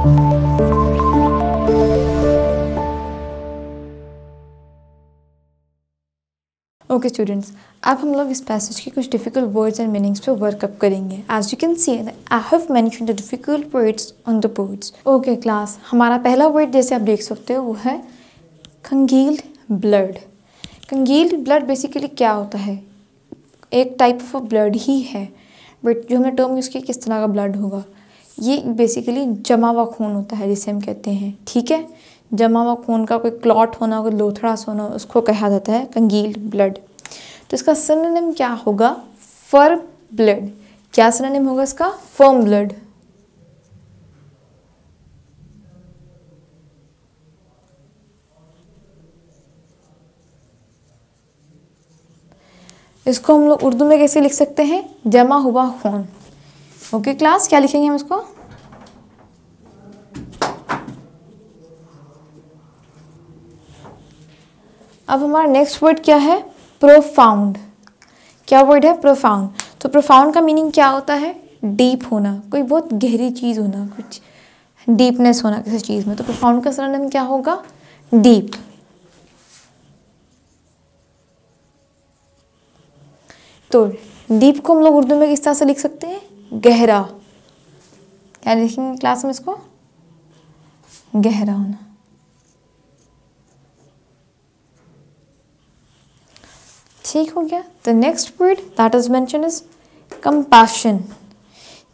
Okay students, अब हम लोग इस पैसेज के कुछ डिफिकल्ट वर्ड्स एंड मीनिंग्स पे वर्कअप करेंगे. As you can see I have mentioned the difficult words on the boards. Okay class, हमारा पहला वर्ड जैसे आप देख सकते हो वो है कंगील्ड ब्लड. कंगील्ड ब्लड बेसिकली क्या होता है? एक टाइप ऑफ ब्लड ही है, बट जो हमने टर्म यूज़ किया किस तरह का ब्लड होगा, ये बेसिकली जमा हुआ खून होता है जिसे हम कहते हैं. ठीक है, जमा हुआ खून का कोई क्लॉट होना, कोई लोथड़ा होना, उसको कहा जाता है कंगील्ड ब्लड. तो इसका सिनोनिम क्या होगा? Firm blood. क्या सिनोनिम होगा इसका? Firm blood. इसको हम लोग उर्दू में कैसे लिख सकते हैं? जमा हुआ खून. ओके क्लास, क्या लिखेंगे हम इसको? अब हमारा नेक्स्ट वर्ड क्या है? प्रोफाउंड. क्या वर्ड है? प्रोफाउंड. तो प्रोफाउंड का मीनिंग क्या होता है? डीप होना, कोई बहुत गहरी चीज़ होना, कुछ डीपनेस होना किसी चीज़ में. तो प्रोफाउंड का सिनोनिम क्या होगा? डीप. तो डीप को हम लोग उर्दू में किस तरह से लिख सकते हैं? गहरा. क्या लिखेंगे क्लास में इसको? गहरा होना. ठीक हो गया. The next word that is mention is compassion.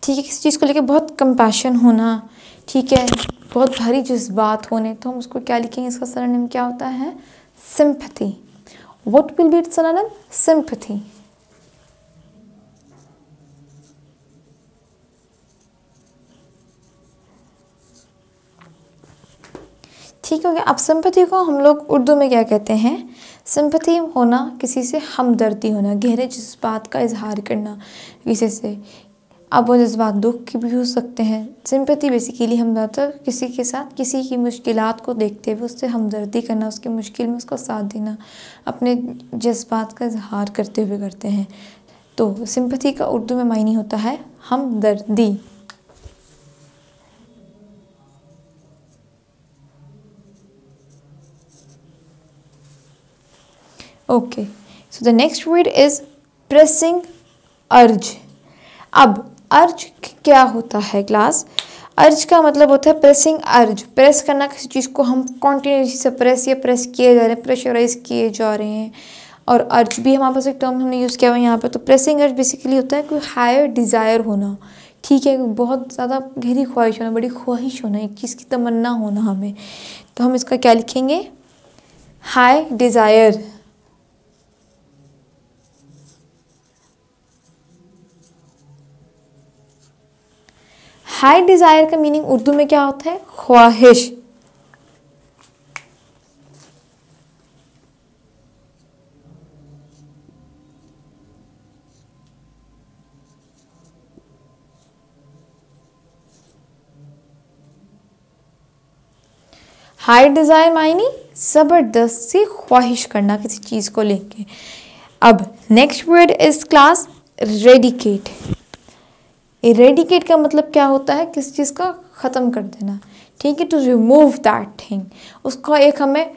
ठीक है, किसी चीज़ को लेकर बहुत कंपैशन होना. ठीक है, बहुत भारी जज्बात होने, तो हम उसको क्या लिखेंगे? इसका सिनोनिम क्या होता है? Sympathy. What will be it's synonym? Sympathy. ठीक हो गया. अब सिंपैथी को हम लोग उर्दू में क्या कहते हैं? सिंपैथी होना, किसी से हमदर्दी होना, गहरे जज्बात का इजहार करना किसी से. अब वो जज्बात दुख के भी हो सकते हैं. सिंपैथी बेसिकली हम ज़्यादातर किसी के साथ किसी की मुश्किलात को देखते हुए उससे हमदर्दी करना, उसकी मुश्किल में उसका साथ देना, अपने जज्बात का इजहार करते हुए करते हैं. तो सिंपैथी का उर्दू में मायने होता है हमदर्दी. Okay, so the next word is pressing अर्ज. अब अर्ज क्या होता है क्लास? अर्ज का मतलब होता है प्रेसिंग अर्ज. प्रेस करना किसी चीज़ को, हम कॉन्टिन्यूसली से प्रेस या प्रेस किए जा रहे हैं, प्रेशराइज किए जा रहे हैं. और अर्ज भी हमारे पास एक टर्म हमने यूज़ किया हुआ है यहाँ पे. तो प्रेसिंग अर्ज बेसिकली होता है कोई हायर डिज़ायर होना. ठीक है, बहुत ज़्यादा गहरी ख्वाहिश होना, बड़ी ख्वाहिश होना, एक चीज़ की तमन्ना होना हमें. तो हम इसका क्या लिखेंगे? High desire. हाई डिज़ायर का मीनिंग उर्दू में क्या होता है? ख्वाहिश. हाई डिज़ायर मायनी ज़बरदस्ती ख्वाहिश करना किसी चीज़ को लेके. अब next word is class eradicate. Eradicate का मतलब क्या होता है? किसी चीज़ का ख़त्म कर देना. ठीक है, टू रिमूव दैट थिंग. उसका एक हमें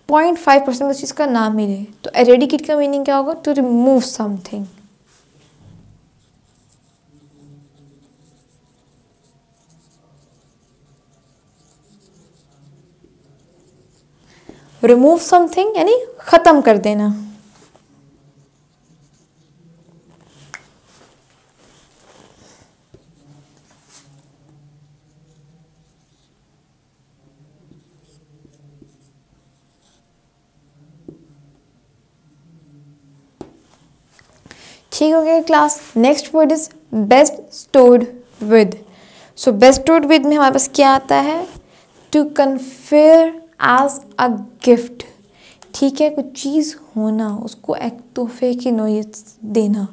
0.5% उस चीज़ का नाम मिले. तो इरेडिकेट का मीनिंग क्या होगा? To remove something. Remove something यानी ख़त्म कर देना. ठीक हो गया क्लास. नेक्स्ट वर्ड इज बेस्ट स्टोर्ड विद. सो बेस्ट स्टोर्ड विद में हमारे पास क्या आता है? To confer as a gift. ठीक है, कुछ चीज़ होना, उसको एक तोहफे की नोयत देना.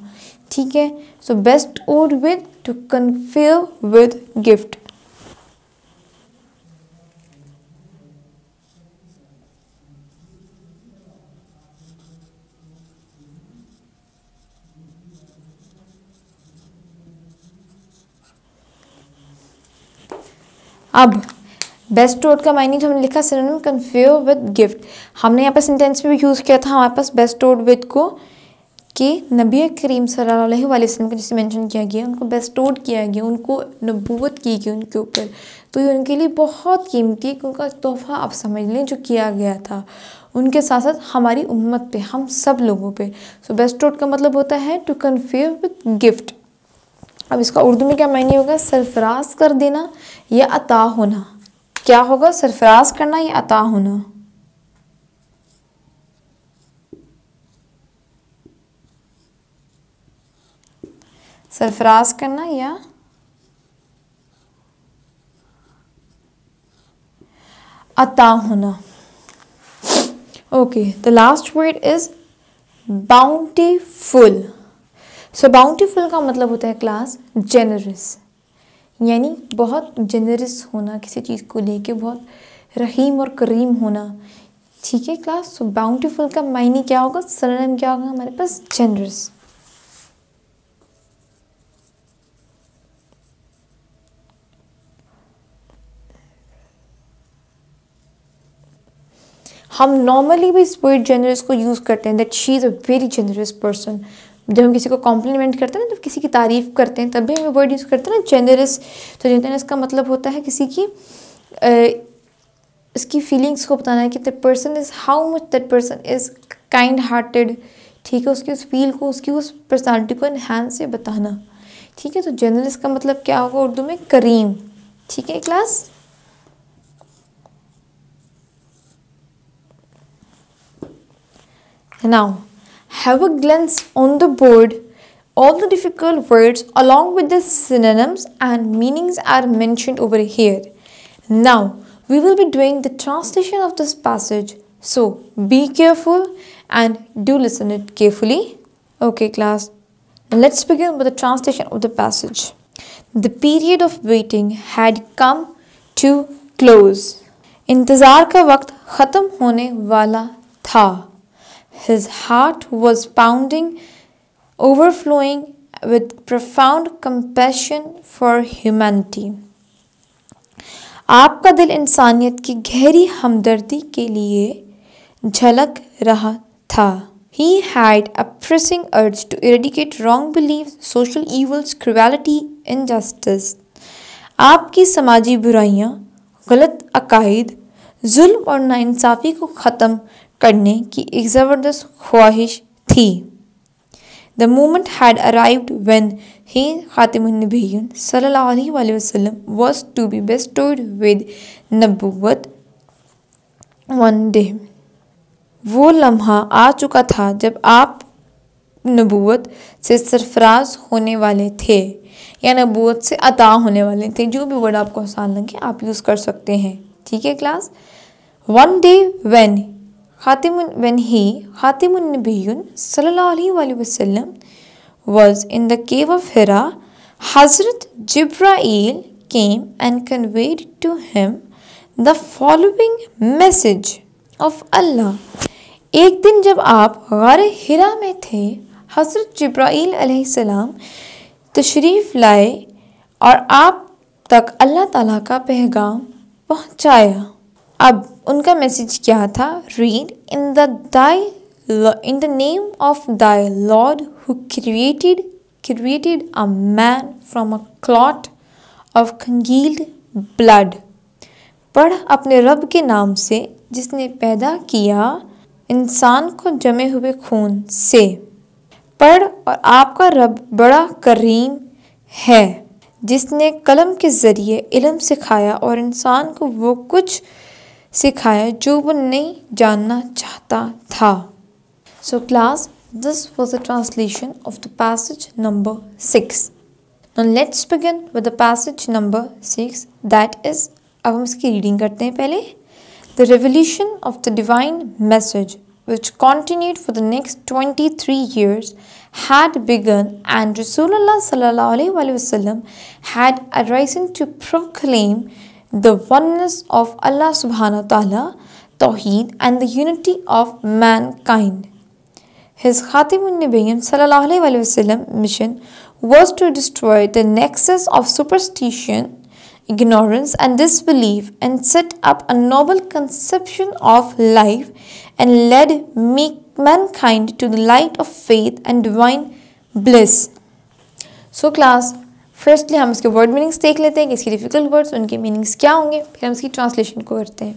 ठीक है, सो बेस्ट स्टोर्ड with, to confer with gift. अब बेस्टोड का मायने जो हमने लिखा सिनोनिम कन्फेयर विद गिफ्ट, हमने यहाँ पर सेंटेंस में भी यूज़ किया था हमारे पास बेस्टोड विद को कि नबी करीम सल्लल्लाहु अलैहि वसल्लम को जिसे मेंशन किया गया, उनको बेस्टोड किया गया, उनको नबूवत की गई उनके ऊपर, तो ये उनके लिए बहुत कीमती उनका तोहफ़ा आप समझ लें जो किया गया था उनके साथ साथ हमारी उम्मत पे, हम सब लोगों पे। सो बेस्टोड का मतलब होता है टू कन्फेयर विद गिफ्ट। अब इसका उर्दू में क्या मायने होगा? सरफराज कर देना या अता होना। क्या होगा? सरफराज करना या अता होना। सरफराज करना या अता होना। Okay, the last word is bountiful. So bountiful का मतलब होता है क्लास जेनरस, यानी बहुत जेनरस होना, किसी चीज़ को लेके बहुत रहीम और करीम होना। ठीक है क्लास, सो बाउंटीफुल का मायने क्या होगा? सिनोनिम क्या होगा हमारे पास? जेनरस। हम नॉर्मली भी इस वर्ड जेनरस को यूज़ करते हैं, that she is a very generous person. जब हम किसी को कॉम्प्लीमेंट करते हैं ना, जब किसी की तारीफ़ करते हैं तब भी हम वर्ड यूज़ करते हैं ना जेनरस। तो जेनरस का मतलब होता है किसी की इसकी फीलिंग्स को बताना है कि that person is how much that person is kind hearted. ठीक है, उसकी उस फील को, उसकी उस पर्सनालिटी को एनहांस से बताना। ठीक है, तो जेनरस का मतलब क्या होगा उर्दू में? करीम। ठीक है class. Now, have a glance on the board. All the difficult words along with the synonyms and meanings are mentioned over here. Now, we will be doing the translation of this passage. So, be careful and do listen it carefully. Okay, class. Now, let's begin with the translation of the passage. The period of waiting had come to close. इंतज़ार का वक्त ख़त्म होने वाला था. His heart was pounding, overflowing with profound compassion for humanity. आपका दिल इंसानियत की गहरी हमदर्दी के लिए झलक रहा था. He had a pressing urge to eradicate wrong beliefs, social evils, cruelty, injustice. आपकी समाजी बुराइयां, गलत अकायद, जुल्म और नाइंसाफ़ी को ख़त्म करने की एक ज़बरदस्त ख्वाहिश थी. The moment had arrived when he ख़ातिमुन नबिय्यीन सल्लल्लाहु अलैहि वसल्लम was to be bestowed with नबूवत one day. वो लम्हा आ चुका था जब आप नबूवत से सरफराज होने वाले थे या नबूवत से अता होने वाले थे. जो भी वर्ड आपको आसान लगे आप यूज़ कर सकते हैं. ठीक है class. One day when he ख़ातिमुन नबिय्यीन सल्लल्लाहु अलैहि वसल्लम was in the cave of Hira, Hazrat Jibreel came and conveyed to him the following message of Allah. एक दिन जब आप गारे हिरा में थे, हज़रत जिब्राईल अलैहिस्सलाम तशरीफ़ लाए और आप तक अल्लाह ताला का पैगाम पहुँचाया. अब उनका मैसेज क्या था? Read in the name of thy Lord who created a man from a clot of congealed blood. पढ़ अपने रब के नाम से जिसने पैदा किया इंसान को जमे हुए खून से. पढ़ और आपका रब बड़ा करीम है जिसने कलम के ज़रिए इल्म सिखाया और इंसान को वो कुछ सिखाया जो वो नहीं जानना चाहता था. So class, this was the translation of the passage number 6. Now let's begin with the passage number 6. That is, अब हम इसकी रीडिंग करते हैं पहले. The revelation of the divine message which continued for the next 23 years had begun and Rasulullah sallallahu alaihi wasallam had arisen to proclaim the oneness of Allah subhanahu wa ta'ala, Tawheed, and the unity of mankind. His Khatimun Nabiyyin sallallahu alaihi wasallam mission was to destroy the nexus of superstition ignorance and disbelief, and set up a noble conception of life and led mankind to the light of faith and divine bliss. So class, firstly हम इसके word meanings देख लेते हैं कि इसके difficult words उनके meanings क्या होंगे, फिर हम इसकी ट्रांसलेशन को करते हैं.